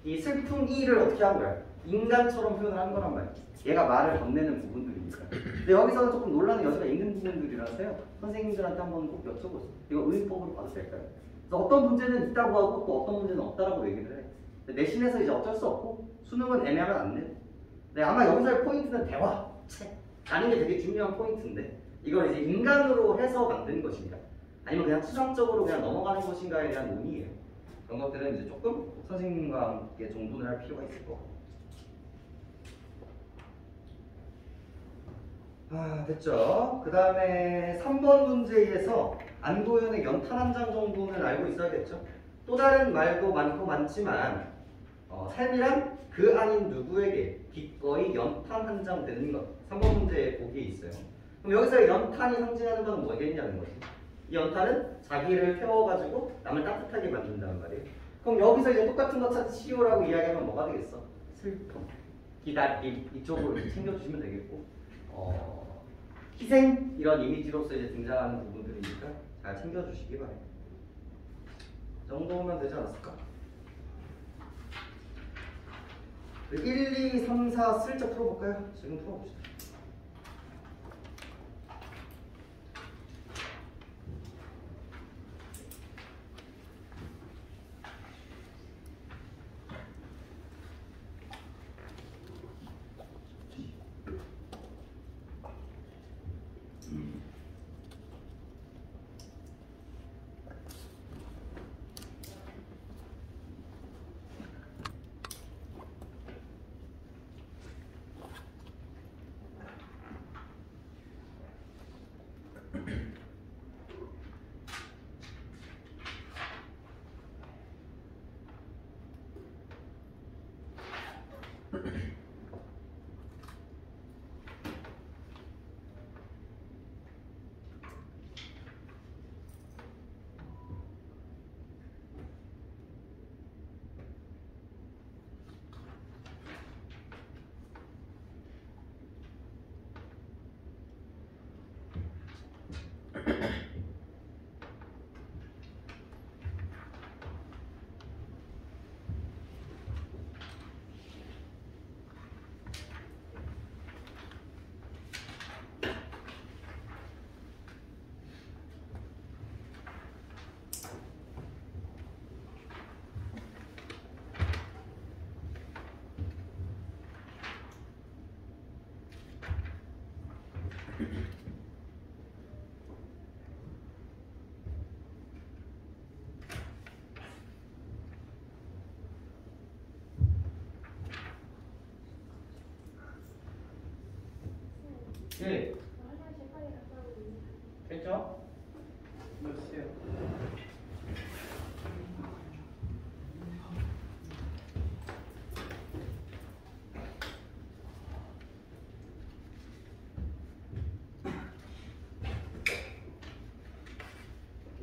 이 슬픈 이를 어떻게 한 거야? 인간처럼 표현을 한 거란 말이야. 얘가 말을 건네는 부분들이니까. 근데 여기서는 조금 논란의 여지가 있는 부분들이라서요. 선생님들한테 한번 꼭 여쭤보세요. 이거 의인법으로 봐도 될까요? 그래서 어떤 문제는 있다고 하고 또 어떤 문제는 없다라고 얘기를 해. 내신에서 이제 어쩔 수 없고 수능은 애매하면 안 돼. 네, 아마 여기서의 포인트는 대화, 라는 게 되게 중요한 포인트인데 이걸 이제 인간으로 해서 만든 것인가 아니면 그냥 추상적으로 그냥 넘어가는 것인가에 대한 논의예요. 그런 것들은 이제 조금 선생님과 함께 정돈을 할 필요가 있을 것 같아요. 됐죠? 그 다음에 3번 문제에서 안도현의 연탄 한 장 정도는 알고 있어야겠죠? 또 다른 말도 많고 많지만 삶이란 그 아닌 누구에게 기꺼이 연탄 한 장 되는 것. 3번 문제에 거기에 있어요. 그럼 여기서 연탄이 상징하는 건 뭐겠냐는 거지. 이 연탄은 자기를 태워가지고 남을 따뜻하게 만든다는 말이에요. 그럼 여기서 이제 똑같은 것 찾으시오라고 이야기하면 뭐가 되겠어? 슬픔, 기다림 이쪽으로 챙겨주시면 되겠고 희생 이런 이미지로서 이제 등장하는 부분들이니까 잘 챙겨주시기 바래요. 이 정도면 되지 않았을까? 1, 2, 3, 4 슬쩍 풀어볼까요? 지금 풀어봅시다. 예. 됐죠? 이거 주세요.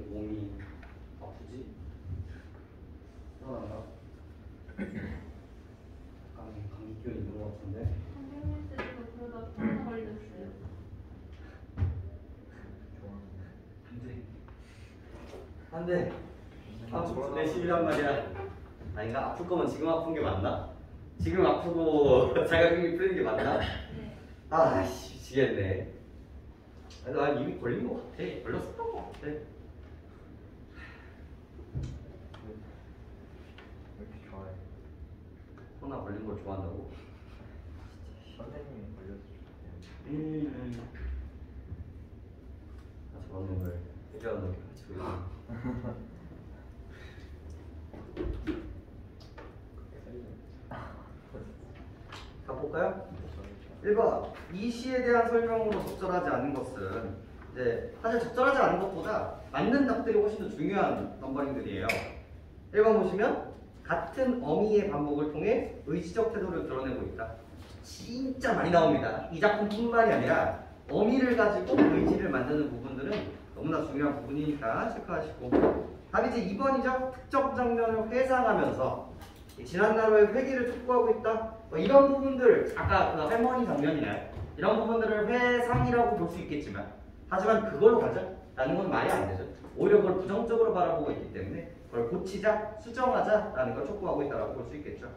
몸이 아프지? 편안한가? 약간 감기 기운이 있는 것 같은데? 선생님 때문에 그러다 코로나 걸렸어요. 안돼. 아프고 내심이란 말이야. 아닌가? 아플 거면 지금 아픈 게 맞나? 지금 아프고 자가격리 풀리는 게 맞나? 아씨 미치겠네. 나 이미 걸린 거 같아. 걸렸었던 거 같아. 왜 이렇게 좋아해? 코로나 걸린 걸 좋아한다고? 선생님이 걸려서 좋대요. 저런 놈을 해결하는 게 같이 보이네. 가볼까요? 1번 이 시에 대한 설명으로 적절하지 않은 것은 이제 사실 적절하지 않은 것보다 맞는 답들이 훨씬 더 중요한 넘버링들이에요. 1번 보시면 같은 어미의 반복을 통해 의지적 태도를 드러내고 있다. 진짜 많이 나옵니다. 이 작품뿐만이 아니라 어미를 가지고 의지를 만드는 부분들은 너무나 중요한 부분이니까 체크하시고, 답이 이제 2번이죠. 특정 장면을 회상하면서 지난날의 회기를 촉구하고 있다. 이런 부분들, 아까 그 할머니 장면이나 이런 부분들을 회상이라고 볼 수 있겠지만, 하지만 그걸로 가자라는 건 말이 안 되죠. 오히려 그걸 부정적으로 바라보고 있기 때문에 그걸 고치자, 수정하자라는 걸 촉구하고 있다고 볼 수 있겠죠.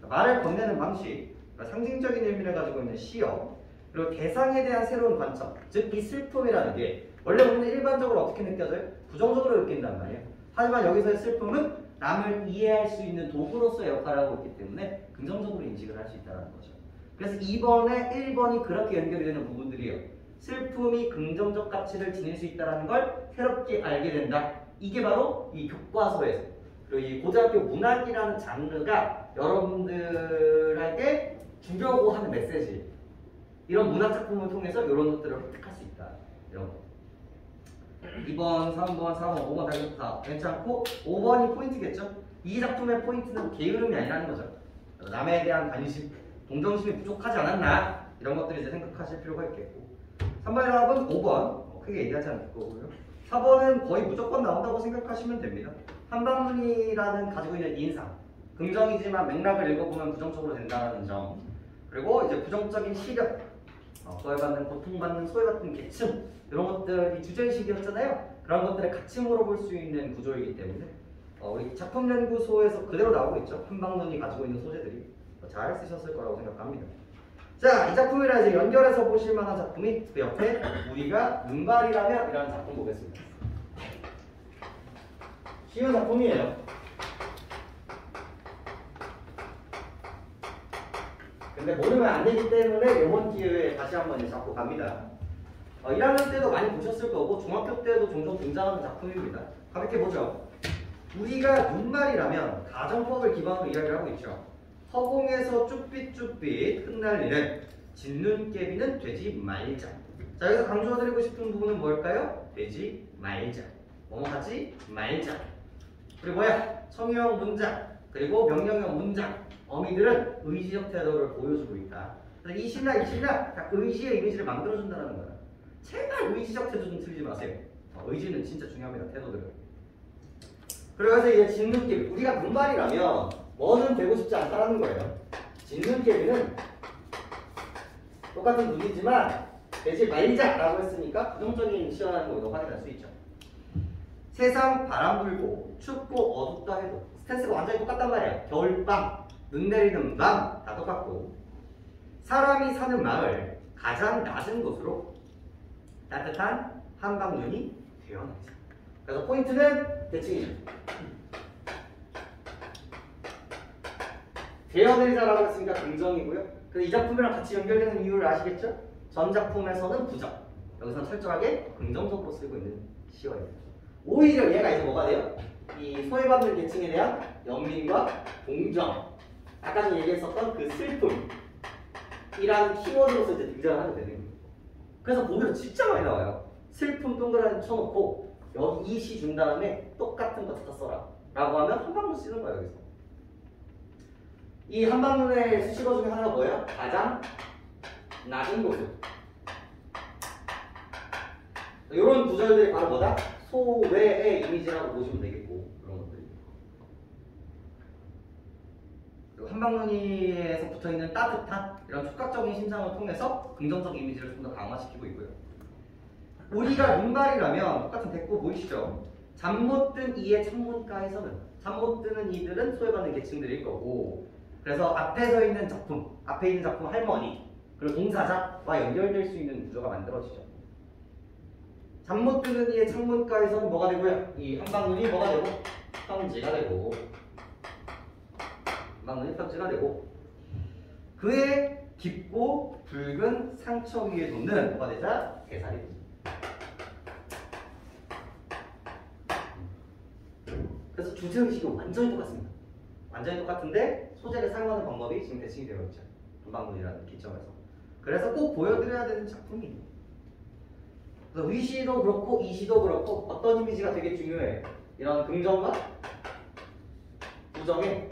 말을 건네는 방식, 상징적인 의미를 가지고 있는 시어, 그리고 대상에 대한 새로운 관점, 즉 이 슬픔이라는 게 원래 우리는 일반적으로 어떻게 느껴져요? 부정적으로 느낀단 말이에요. 하지만 여기서의 슬픔은 남을 이해할 수 있는 도구로서의 역할을 하고 있기 때문에 긍정적으로 인식을 할 수 있다는 거죠. 그래서 2번에 1번이 그렇게 연결이 되는 부분들이에요. 슬픔이 긍정적 가치를 지닐 수 있다는 걸 새롭게 알게 된다. 이게 바로 이 교과서에서, 그리고 이 고등학교 문학이라는 장르가 여러분들에게 주려고 하는 메시지, 이런 문학 작품을 통해서 이런 것들을 획득할 수 있다. 이런 거. 2번, 3번, 4번, 5번 다 괜찮고 5번이 포인트겠죠? 이 작품의 포인트는 게으름이 아니라는 거죠. 남에 대한 관심, 동정심이 부족하지 않았나? 이런 것들을 이제 생각하실 필요가 있겠고, 3번의 답은 5번, 크게 얘기하지 않을 거고요. 4번은 거의 무조건 나온다고 생각하시면 됩니다. 한방문이라는 가지고 있는 인상, 긍정이지만 맥락을 읽어보면 부정적으로 된다는 점, 그리고 이제 부정적인 시력, 소외받는, 고통받는, 소외받는 계층, 이런 것들이 주제의식이었잖아요. 그런 것들을 같이 물어볼 수 있는 구조이기 때문에 우리 작품연구소에서 그대로 나오고 있죠. 한방문이 가지고 있는 소재들이 잘 쓰셨을 거라고 생각합니다. 자, 이 작품이랑 이제 연결해서 보실 만한 작품이 그 옆에 우리가 눈발이라면 이라는 작품 보겠습니다. 쉬운 작품이에요. 근데 모르면 안 되기 때문에 이번 기회에 다시 한번 잡고 갑니다. 1학년 때도 많이 보셨을 거고 중학교 때도 종종 등장하는 작품입니다. 가볍게 보죠. 우리가 눈말이라면 가정법을 기반으로 이야기를 하고 있죠. 허공에서 쭈삣쭈삣 흩날리는 진눈깨비는 되지 말자. 자, 여기서 강조드리고 싶은 부분은 뭘까요? 되지 말자. 뭐뭐하지 말자. 그리고 뭐야? 청유형 문장, 그리고 명령형 문장. 어미들은 의지적 태도를 보여주고 있다. 이 시나 다 의지의 이미지를 만들어준다는 거야. 제발 의지적 태도 좀 틀리지 마세요. 의지는 진짜 중요합니다. 태도들은. 그래서 이제 진눈깨비, 우리가 눈발이라면 뭐는 되고 싶지 않다는 거예요. 진눈깨비는 똑같은 눈이지만 되지 말자라고 했으니까 부정적인 시연하는 거로 확인할 수 있죠. 세상 바람 불고 춥고 어둡다 해도 스탠스가 완전히 똑같단 말이야. 겨울밤, 눈 내리는 밤 다 똑같고, 사람이 사는 마을 가장 낮은 곳으로 따뜻한 한방눈이 되어내자. 그래서 포인트는 대칭이죠. 되어내자라고 했으니까 긍정이고요. 그래서 이 작품이랑 같이 연결되는 이유를 아시겠죠? 전 작품에서는 부정, 여기서는 철저하게 긍정적으로 쓰고 있는 시어입니다. 오히려 얘가 이제 뭐가 돼요? 이 소외받는 계층에 대한 연민과 동정, 아까 전에 얘기했었던 그 슬픔이라는 키워드로서 이제 등장을 하게 되는 거예요. 그래서 보기로 진짜 많이 나와요. 슬픔 동그라미 쳐놓고 여기 이 시 준 다음에 똑같은 거 다 써라 라고 하면 한방눈 쓰는 거예요. 여기서 이 한방눈의 수식어 중에 하나가 뭐예요? 가장 낮은 곳으로. 이런 구절들이 바로 뭐다? 소외의 이미지라고 보시면 되겠고, 그런 것들이. 그리고 한방눈이에서 붙어있는 따뜻한 이런 촉각적인 심상을 통해서 긍정적 이미지를 좀 더 강화시키고 있고요. 우리가 눈발이라면 똑같은 대꾸 보이시죠? 잠 못 든 이의 창문가에서는 잠 못 드는 이들은 소외받는 계층들일 거고 그래서 앞에 서 있는 작품, 앞에 있는 작품 할머니 그리고 동사자와 연결될 수 있는 구조가 만들어지죠. 잠 못 드는 이의 창문가에서는 뭐가 되고요? 이 한방눈이 뭐가 되고? 편지가 되고 한방눈이 편지가 되고 그의 깊고 붉은 상처 위에 돋는 뭐가 되자? 대살이 되죠. 그래서 주제의식이 완전히 똑같습니다. 완전히 똑같은데 소재를 사용하는 방법이 지금 대칭이 되어 있죠. 한방눈이라는 기점에서. 그래서 꼭 보여드려야 되는 작품이에요. 그래서 위시도 그렇고 이시도 그렇고 어떤 이미지가 되게 중요해요. 이런 긍정과 부정의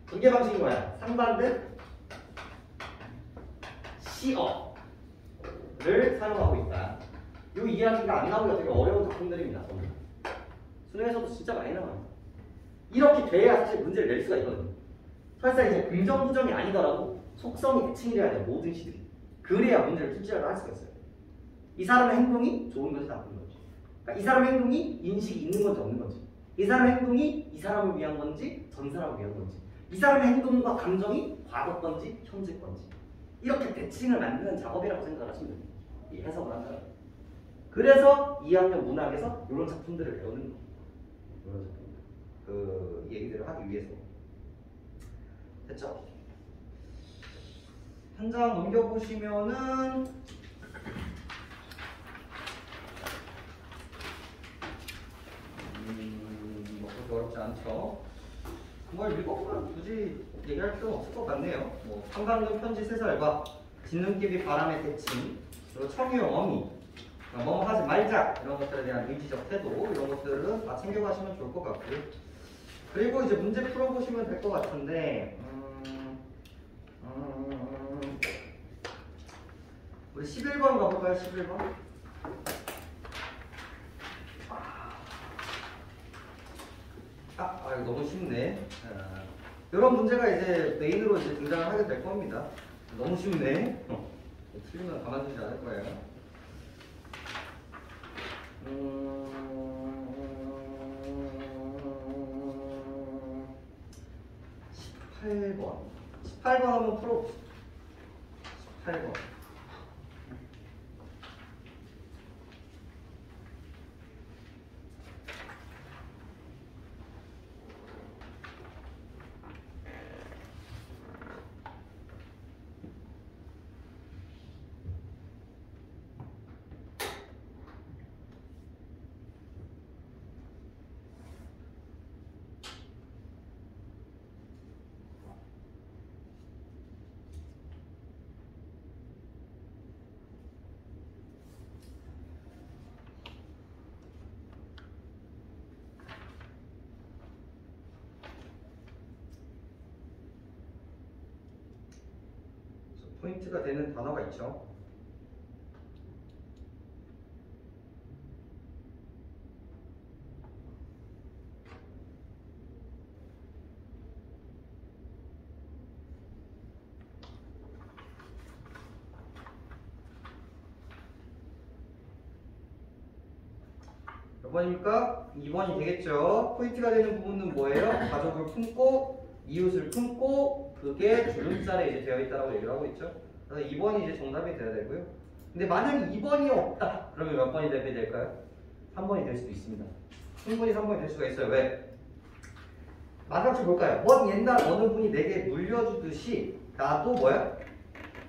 분계 방식이 뭐야? 상반된 시어를 사용하고 있다. 이 이야기가 안 나오기가 되게 어려운 작품들입니다. 저는. 수능에서도 진짜 많이 나와요. 이렇게 돼야 사실 문제를 낼 수가 있거든요. 설사 이제 긍정 부정이 아니더라도 속성이 대칭이 돼야 돼요. 모든 시들이. 그래야 문제를 출제를 할 수가 있어요. 이 사람의 행동이 좋은 건지 나쁜 건지, 그러니까 이 사람의 행동이 인식이 있는 건지 없는 건지, 이 사람의 행동이 이 사람을 위한 건지 전 사람을 위한 건지, 이 사람의 행동과 감정이 과거 건지 현재 건지 이렇게 대칭을 만드는 작업이라고 생각하시면 됩니다. 이 해석을 한다는. 그래서 2학년 문학에서 이런 작품들을 배우는 거예요. 이런 작품들. 그 얘기들을 하기 위해서. 됐죠? 현장 넘겨보시면은 뭐 그렇게 어렵지 않죠? 뭘 읽어보면 굳이 얘기할 필요는 없을 것 같네요. 뭐 한강동 편지 3살과 진눈깨비 바람의 대칭, 그리고 청유형 어미, 뭐 하지 말자 이런 것들에 대한 의지적 태도 이런 것들은 다 챙겨가시면 좋을 것 같고요. 그리고 이제 문제 풀어보시면 될 것 같은데 우리 11번 가볼까요? 11번. 이거 너무 쉽네. 이런 문제가 이제 메인으로 이제 등장을 하게 될 겁니다. 너무 쉽네. 틀리면 가만두지 않을 거예요. 18번. 18번 한번 풀어봅시다. 18번. 포인트가 되는 단어가 있죠. 몇 번입니까? 2번이 되겠죠. 포인트가 되는 부분은 뭐예요? 가족을 품고 이웃을 품고 그게 줄임살에 이제 되어 있다고 얘기를 하고 있죠. 그래서 2번이 이제 정답이 돼야 되고요. 근데 만약 2번이 없다. 그러면 몇 번이 될까요? 3번이 될 수도 있습니다. 충분히 3번이 될 수가 있어요. 왜? 마지막 볼까요? 먼 옛날 어느 분이 내게 물려주듯이 나도 뭐야?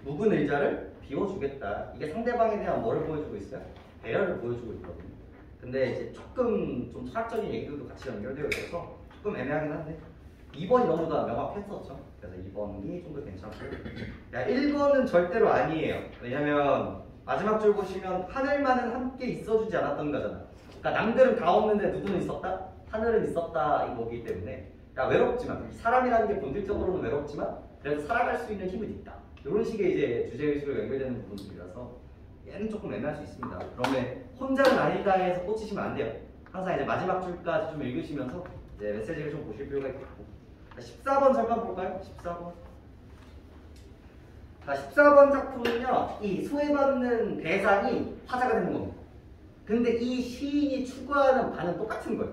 묵은 의자를 비워주겠다. 이게 상대방에 대한 뭐를 보여주고 있어요? 배려를 보여주고 있거든요. 근데 이제 조금 좀 철학적인 얘기들도 같이 연결되어 있어서 조금 애매하긴 한데 2번이 너무나 명확했었죠. 그래서 2번이 좀 더 괜찮고요. 1번은 절대로 아니에요. 왜냐면 마지막 줄 보시면 하늘만은 함께 있어주지 않았던 거잖아. 그러니까 남들은 다 없는데 누구는 있었다? 하늘은 있었다 이거기 때문에 외롭지만 사람이라는 게 본질적으로는 외롭지만 그래도 살아갈 수 있는 힘은 있다. 이런 식의 이제 주제의식으로 연결되는 부분들이라서 얘는 조금 애매할 수 있습니다. 그러면 혼자는 아니다에서 꽂히시면 안 돼요. 항상 이제 마지막 줄까지 좀 읽으시면서 이제 메시지를 좀 보실 필요가 있겠고. 14번 잠깐 볼까요? 14번. 자, 14번 작품은요, 이 소외받는 대상이 화자가 되는 겁니다. 근데 이 시인이 추구하는 바는 똑같은 거예요.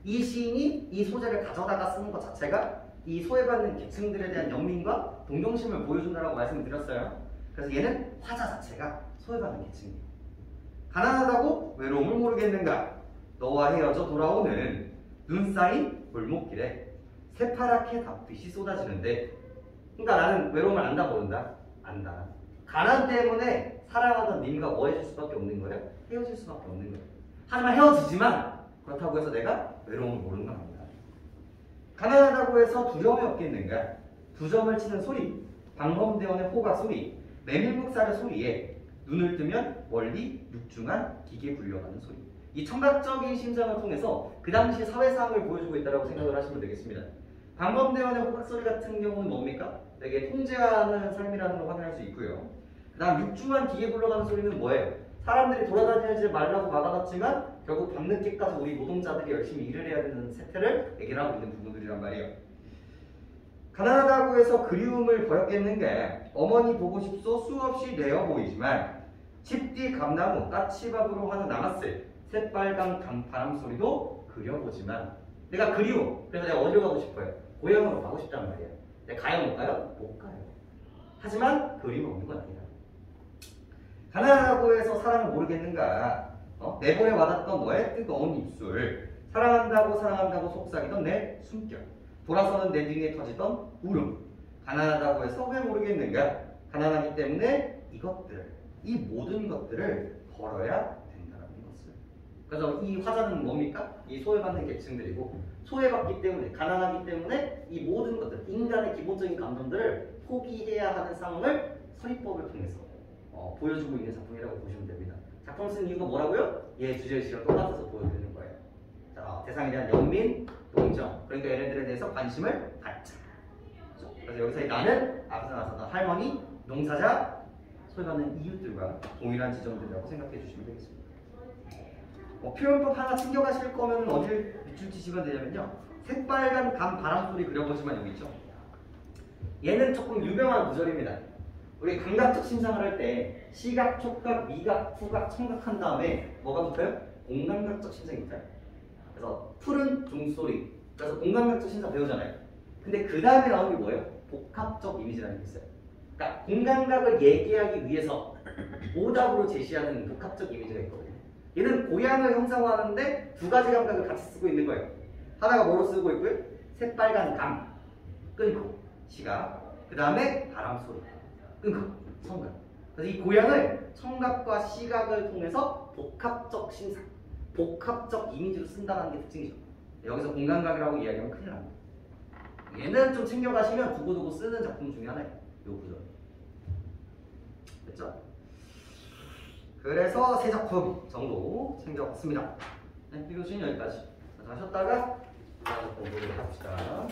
이 시인이 이 소재를 가져다가 쓰는 것 자체가 이 소외받는 계층들에 대한 연민과 동정심을 보여준다라고 말씀을 드렸어요. 그래서 얘는 화자 자체가 소외받는 계층이에요. 가난하다고 외로움을 모르겠는가? 너와 헤어져 돌아오는 눈 쌓인 골목길에 새파랗게 달빛이 쏟아지는데, 그러니까 나는 외로움을 안다 모른다? 안다. 가난 때문에 사랑하던 님과 뭐 해줄 수밖에 없는 거예요? 헤어질 수밖에 없는 거예요. 하지만 헤어지지만 그렇다고 해서 내가 외로움을 모르는 건 아니다. 가난하다고 해서 두려움이 없겠는가? 두 점을 치는 소리, 방범대원의 호각 소리, 메밀묵살의 소리에 눈을 뜨면 멀리 육중한 기계 굴려가는 소리. 이 청각적인 심장을 통해서 그 당시 사회 상황을 보여주고 있다고 생각을 하시면 되겠습니다. 방범대원의 호각 소리 같은 경우는 뭡니까? 되게 통제하는 삶이라는 걸 확인할 수 있고요. 그 다음 육중한 기계 굴러가는 소리는 뭐예요? 사람들이 돌아다니지 말라고 막아놨지만 결국 밤늦게까지 우리 노동자들이 열심히 일을 해야 되는 세태를 얘기를 하고 있는 부분들이란 말이에요. 가난하다고 해서 그리움을 버렸겠는가? 어머니 보고 싶소 수없이 내어 보이지만 집뒤 감나무 까치밥으로 하는 남았을 새빨간 바람 소리도 그려보지만 내가 그리워. 그래서 내가 어디로 가고 싶어요? 고향으로 가고 싶단 말이에요. 내가 가요 못 가요? 못 가요. 하지만 그리움 없는 건 아니다. 가난하다고 해서 사랑을 모르겠는가? 내보내 와닿던 너의 뜨거운 입술, 사랑한다고 속삭이던 내 숨결, 돌아서는 내 등에 터지던 울음. 가난하다고 해서 왜 모르겠는가? 가난하기 때문에 이것들을, 이 모든 것들을 걸어야 된다는 것을. 그래서 이 화자는 뭡니까? 이 소외받는 계층들이고, 소외받기 때문에, 가난하기 때문에 이 모든 것들, 인간의 기본적인 감정들을 포기해야 하는 상황을 서리법을 통해서 보여주고 있는 작품이라고 보시면 됩니다. 작품 쓴 이유가 뭐라고요? 얘 주제의식이랑 똑같아서 보여드리는 거예요. 자, 대상에 대한 연민, 동정, 그러니까 얘네들에 대해서 관심을 갖자. 그래서 여기서 나는 앞서 나서던 할머니, 농사자, 소외받는 이웃들과 동일한 지점들이라고 생각해 주시면 되겠습니다. 표현법 하나 챙겨가실 거면 어딜 밑줄 치시면 되냐면요. 새빨간 감 바람 소리 그려보지만 여기 있죠. 얘는 조금 유명한 구절입니다. 우리 감각적 신상을 할 때 시각, 촉각, 미각, 후각, 청각한 다음에 뭐가 붙어요? 공감각적 신상이 있잖아요. 그래서 푸른 종소리. 그래서 공감각적 신상 배우잖아요. 근데 그 다음에 나오는 게 뭐예요? 복합적 이미지라는 게 있어요. 그러니까 공감각을 얘기하기 위해서 오답으로 제시하는 복합적 이미지가 있거든요. 얘는 고향을 형상화하는데 두 가지 감각을 같이 쓰고 있는 거예요. 하나가 뭐로 쓰고 있고요? 새빨간 감, 끊고, 시각. 그 다음에 바람 소리. 끊고, 청각. 그래서 이 고향을 청각과 시각을 통해서 복합적 신상, 복합적 이미지로 쓴다는 게 특징이죠. 여기서 공감각이라고 이야기하면 큰일 납니다. 얘는 좀 챙겨가시면 두고두고 쓰는 작품 중에 하나예요. 요 구절. 됐죠? 그래서 세 작품 정도 챙겨봤습니다. 네, 이 교수는 여기까지. 자, 쉬었다가 공부를 해봅시다.